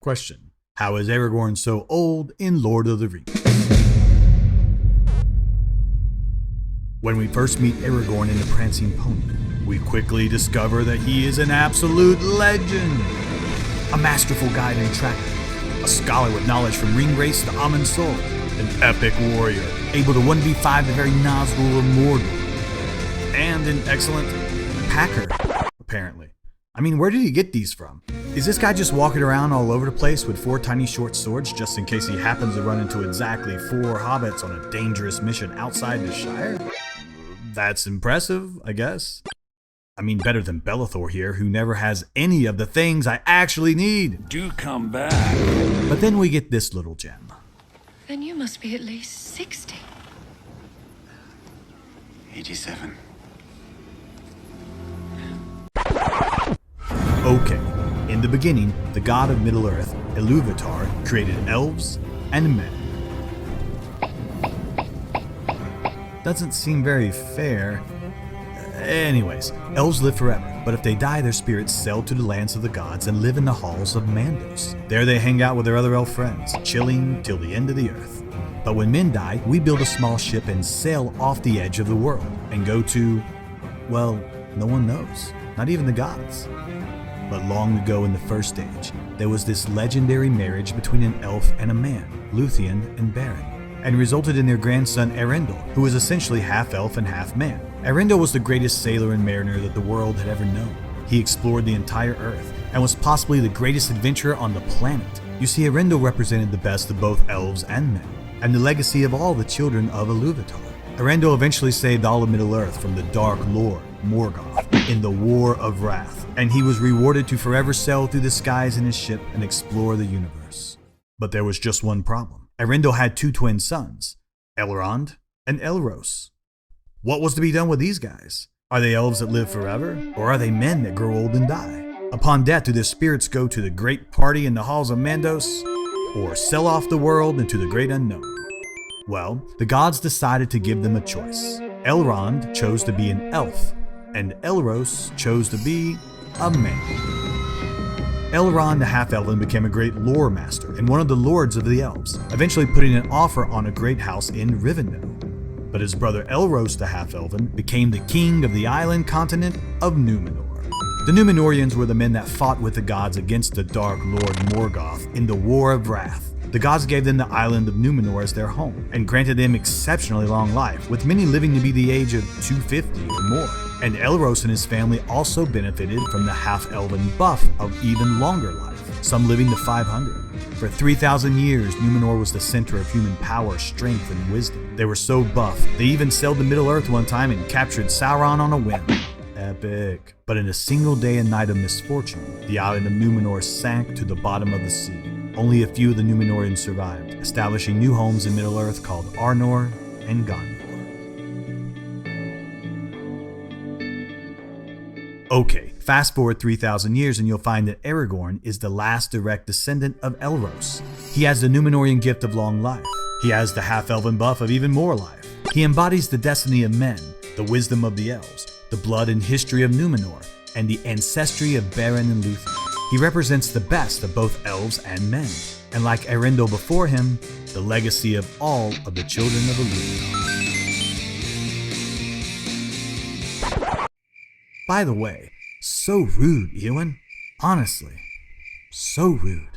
Question: how is Aragorn so old in Lord of the Rings? When we first meet Aragorn in the Prancing Pony, we quickly discover that he is an absolute legend. A masterful guide and tracker, a scholar with knowledge from Ringwraiths to Amon Sol, an epic warrior, able to 1v5 the very Nazgul of Mordor, and an excellent packer, apparently. I mean, where did he get these from? Is this guy just walking around all over the place with 4 tiny short swords just in case he happens to run into exactly 4 hobbits on a dangerous mission outside the Shire? That's impressive, I guess. I mean, better than Belethor here, who never has any of the things I actually need. Do come back. But then we get this little gem. Then you must be at least 60. 87. Okay, in the beginning, the god of Middle-earth, LOTR, created elves and men. Doesn't seem very fair. Anyways, elves live forever, but if they die, their spirits sail to the lands of the gods and live in the halls of Mandos. There they hang out with their other elf friends, chilling till the end of the earth. But when men die, we build a small ship and sail off the edge of the world and go to, well, no one knows, not even the gods. But long ago in the first age, there was this legendary marriage between an elf and a man, Luthien and Beren, and resulted in their grandson Earendil, who was essentially half elf and half man. Earendil was the greatest sailor and mariner that the world had ever known. He explored the entire earth and was possibly the greatest adventurer on the planet. You see, Earendil represented the best of both elves and men, and the legacy of all the children of Iluvatar. Earendil eventually saved all of Middle-earth from the Dark Lord, Morgoth, in the War of Wrath, and he was rewarded to forever sail through the skies in his ship and explore the universe. But there was just one problem. Earendil had 2 twin sons, Elrond and Elros. What was to be done with these guys? Are they elves that live forever, or are they men that grow old and die? Upon death, do their spirits go to the great party in the halls of Mandos, or sail off the world into the great unknown? Well, the gods decided to give them a choice. Elrond chose to be an elf, and Elros chose to be a man. Elrond the half-elven became a great lore master and one of the lords of the elves, eventually putting an offer on a great house in Rivendell. But his brother Elros the half-elven became the king of the island continent of Numenor. The Numenorians were the men that fought with the gods against the Dark Lord Morgoth in the War of Wrath. The gods gave them the island of Numenor as their home, and granted them exceptionally long life, with many living to be the age of 250 or more. And Elros and his family also benefited from the half-elven buff of even longer life, some living to 500. For 3,000 years, Numenor was the center of human power, strength, and wisdom. They were so buff, they even sailed to Middle-earth one time and captured Sauron on a whim. Epic. But in a single day and night of misfortune, the island of Numenor sank to the bottom of the sea. Only a few of the Numenorians survived, establishing new homes in Middle-earth called Arnor and Gondor. Okay, fast forward 3,000 years and you'll find that Aragorn is the last direct descendant of Elros. He has the Numenorian gift of long life. He has the half-elven buff of even more life. He embodies the destiny of men, the wisdom of the elves, the blood and history of Numenor, and the ancestry of Beren and Luthien. He represents the best of both elves and men, and like Earendil before him, the legacy of all of the children of Iluvatar. By the way, so rude, Ewan. Honestly, so rude.